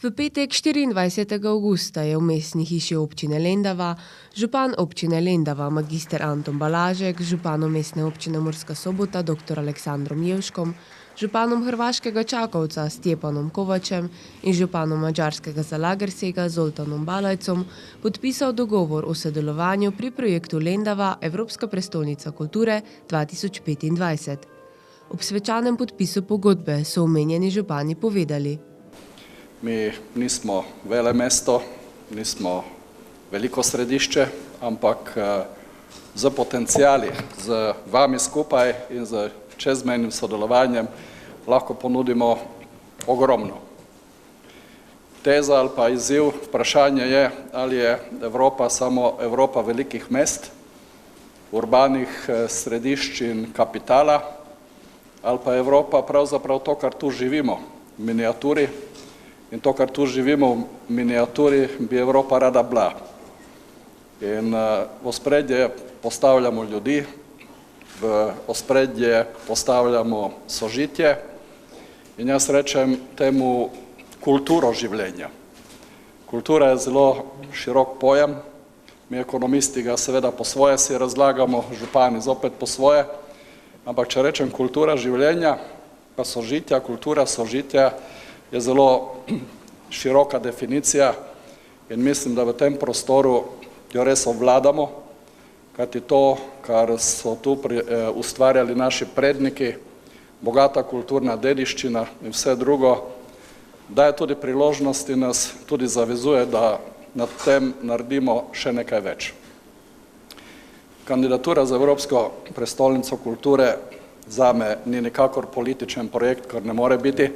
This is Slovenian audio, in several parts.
V petek 24. avgusta je v mestni hiši občine Lendava župan občine Lendava magister Anton Balažek, županom mestne občine Murska Sobota dr. Aleksandrom Jevškom, županom hrvaškega Čakovca Stjepanom Kovačem in županom madžarskega Zalaegerszega Zoltanom Balajcom podpisal dogovor o sodelovanju pri projektu Lendava Evropska prestolnica kulture 2025. Ob svečanem podpisu pogodbe so omenjeni župani povedali: Mi nismo vele mesto, nismo veliko središče, ampak z potencijali, z vami skupaj in z čezmejnim sodelovanjem lahko ponudimo ogromno. Teza ali pa izziv, vprašanje je, ali je Evropa samo Evropa velikih mest, urbanih središč in kapitala, ali pa Evropa pravzaprav to, kar tu živimo, v miniaturi. In to, kar tu živimo v miniaturi, bi Evropa rada bila. In v ospredje postavljamo ljudi, v ospredje postavljamo sožitje in jaz rečem temu kulturo življenja. Kultura je zelo širok pojem, mi ekonomisti ga seveda po svoje si razlagamo, župani zopet po svoje, ampak če rečem kultura življenja, pa sožitja, kultura sožitja, je zelo široka definicija in mislim, da v tem prostoru jo res obvladamo, kajti to, kar so tu ustvarjali naši predniki, bogata kulturna dediščina in vse drugo, daje tudi priložnost in nas tudi zavezuje, da nad tem naredimo še nekaj več. Kandidatura za Evropsko prestolnico kulture zame ni nikakor političen projekt, kar ne more biti.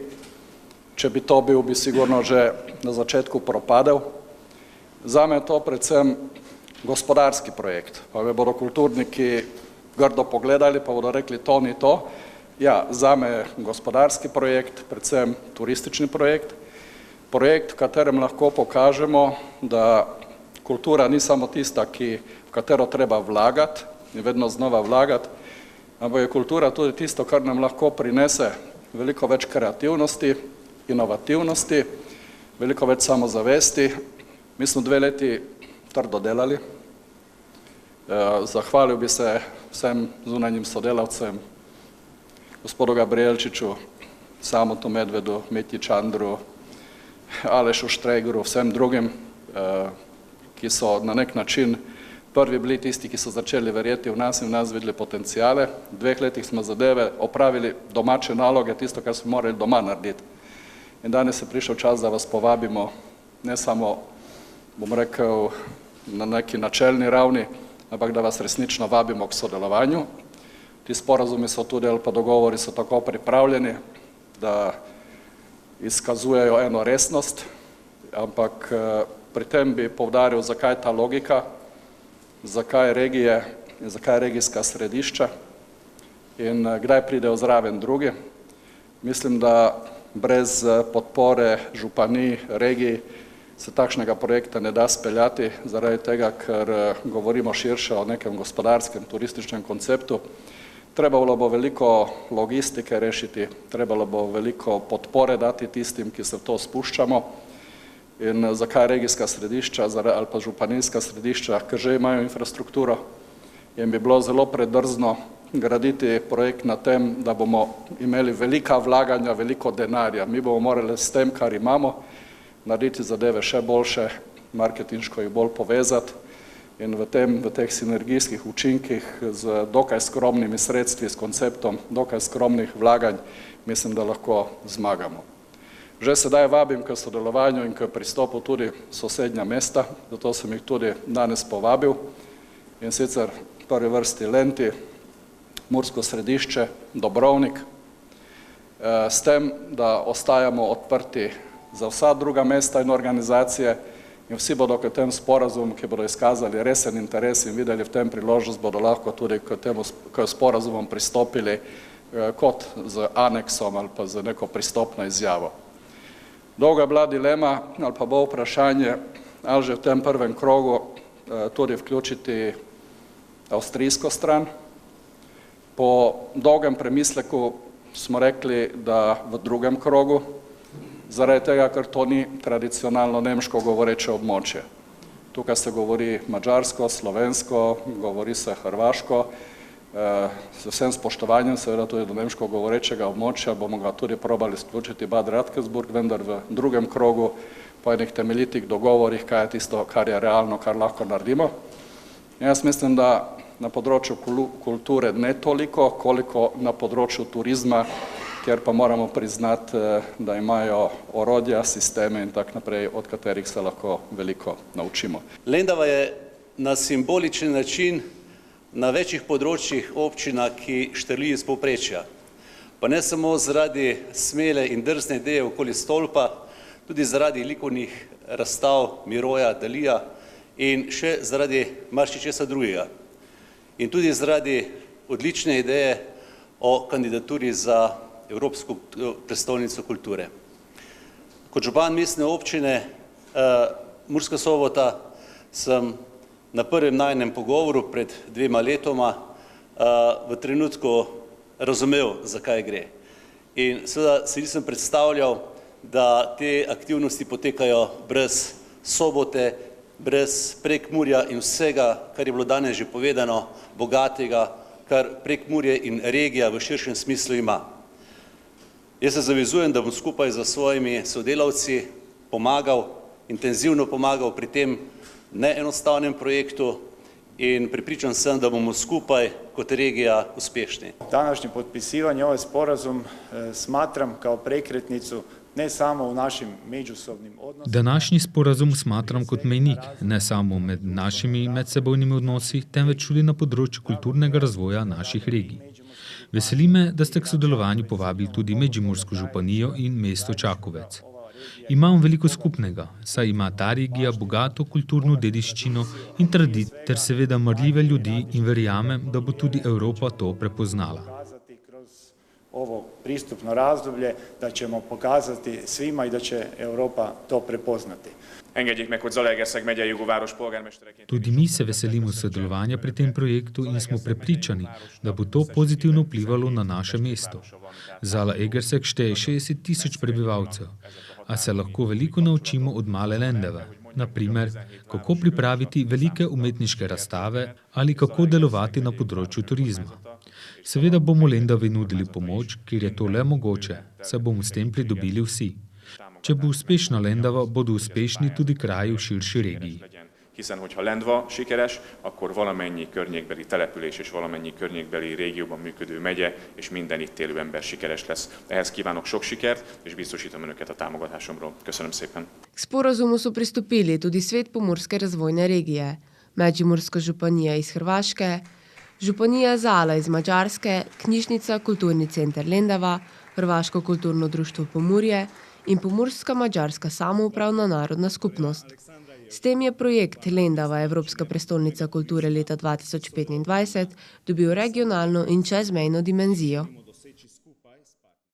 Če bi to bil, bi sigurno že na začetku propadel. Zame je to predvsem gospodarski projekt, pa me bodo kulturniki grdo pogledali, pa bodo rekli, to ni to. Ja, zame je gospodarski projekt, predvsem turistični projekt, projekt, v katerem lahko pokažemo, da kultura ni samo tista, v katero treba vlagati in vedno znova vlagati, ampak je kultura tudi tisto, kar nam lahko prinese veliko več kreativnosti, inovativnosti, veliko več samozavesti. Mi smo 2 leti trdo delali. Zahvalil bi se vsem zunanjim sodelavcem, gospodu Gabrielčiču, Samotu Medvedu, Mitji Čandru, Alešu Štregru, vsem drugim, ki so na nek način prvi bili tisti, ki so začeli verjeti v nas in v nas videli potencijale. V 2 letih smo zadeve opravili domače naloge, tisto, kar smo morali doma narediti. In danes je prišel čas, da vas povabimo, ne samo, bom rekel, na neki načelni ravni, ampak da vas resnično vabimo k sodelovanju. Ti sporazumi so tudi, ali pa dogovori so tako pripravljeni, da izkazujejo eno resnost, ampak pri tem bi poudaril, zakaj ta logika, zakaj regije in zakaj regijska središča in kdaj pridejo zraven drugi. Mislim, da brez podpore županij, regij se takšnega projekta ne da speljati, zaradi tega, ker govorimo širše o nekem gospodarskem, turističnem konceptu. Trebalo bo veliko logistike rešiti, trebalo bo veliko podpore dati tistim, ki se v to spuščamo. In zakaj regijska središča ali pa županijska središča, ker že imajo infrastrukturo in bi bilo zelo predrzno graditi projekt na tem, da bomo imeli velika vlaganja, veliko denarja. Mi bomo morali s tem, kar imamo, narediti zadeve še boljše, marketinško jih bolj povezati in v teh sinergijskih učinkih z dokaj skromnimi sredstvi, s konceptom dokaj skromnih vlaganj, mislim, da lahko zmagamo. Že sedaj vabim k sodelovanju in k pristopu tudi sosednja mesta, zato sem jih tudi danes povabil in sicer v prvi vrsti Lenti, Mursko Središče, Dobrovnik, s tem, da ostajamo odprti za vsa druga mesta in organizacije in vsi bodo k tem sporazumu, ki bodo izkazali resen interes in videli v tem priložnost, bodo lahko tudi k sporazumom pristopili kot z aneksom ali pa z neko pristopno izjavo. Dolga je bila dilema ali pa bo vprašanje, ali že v tem prvem krogu tudi vključiti avstrijsko stran. Po dolgem premisleku smo rekli, da v drugem krogu zaradi tega, ker to ni tradicionalno nemško govoreče območje. Tukaj se govori madžarsko, slovensko, govori se hrvaško. Z vsem spoštovanjem seveda tudi do nemško govorečega območja bomo ga tudi probali izključiti Bad Radkersburg, vendar v drugem krogu po enih temeljitih dogovorih, kaj je tisto, kar je realno, kar lahko naredimo. Jaz mislim, da na področju kulture ne toliko, koliko na področju turizma, kjer pa moramo priznati, da imajo orodja, sisteme in tak naprej, od katerih se lahko veliko naučimo. Lendava je na simboličen način na večjih področjih občina, ki štrli iz povprečja. Pa ne samo zaradi smele in drzne ideje okoli stolpa, tudi zaradi likovnih razstav Miroja, Dalija in še zaradi marsičesa drugega. In tudi zaradi odlične ideje o kandidaturi za Evropsko prestolnico kulture. Kot župan mestne občine Murska Sobota sem na prvem najinem pogovoru pred 2 letoma v trenutku razumel, zakaj gre. In seveda si nisem predstavljal, da te aktivnosti potekajo brez Sobote, brez Prekmurja in vsega, kar je bilo danes že povedano, bogatega, kar Prekmurje in regija v širšem smislu ima. Jaz se zavezujem, da bom skupaj z svojimi sodelavci pomagal, intenzivno pomagal pri tem neenostavnem projektu in prepričan sem, da bomo skupaj kot regija uspešni. Današnje potpisivanje ovaj sporazum smatram kao prekretnicu ne samo v našim međusobnim odnosima. Današnji sporazum smatram kot mejnik ne samo med našimi medsebojnimi odnosi, temveč tudi na področju kulturnega razvoja naših regij. Veseli me, da ste k sodelovanju povabili tudi Međimursko županijo in mesto Čakovec. Imam veliko skupnega, saj ima ta regija bogato kulturno dediščino in tradicijo ter seveda marljive ljudi in verjamem, da bo tudi Evropa to prepoznala. Ovo pristupno razdoblje, da ćemo pokazati svima i da će Evropa to prepoznati. Engedjék meg, hogy Zalaegerszeg megyei jogóváros polgármestereként. Tudi mi se veselimo sodelovanja pri tem projektu in smo prepričani, da bo to pozitivno vplivalo na naše mesto. Zalaegerszeg šteje 60.000 prebivalcev, a se lahko veliko naučimo od male Lendave. Na primer, kako pripraviti velike umetniške razstave ali kako delovati na področju turizma. Seveda bomo Lendavi nudili pomoč, kjer je to le mogoče, saj bomo s tem pridobili vsi. Če bo uspešna Lendava, bodo uspešni tudi kraji v širši regiji. Hiszen, hogyha Lendva sikeres, akkor valamennyi környékbeli település és valamennyi környékbeli régióban működő megye és minden itt élő ember sikeres lesz. Ehhez kívánok sok sikert, és biztosítom önöket a támogatásomról. Köszönöm szépen. K sporazumu so pristopili tudi Svet pomurske razvojne regije, Međimurska županija iz Hrvaške, Županija Zala iz Mađarske, Knjižnica Kulturni center Lendava, Hrvaško kulturno društvo Pomurje in Pomurska mađarska samoupravna narodna skupnost. S tem je projekt Lendava Evropska prestolnica kulture leta 2025 dobil regionalno in čezmejno dimenzijo.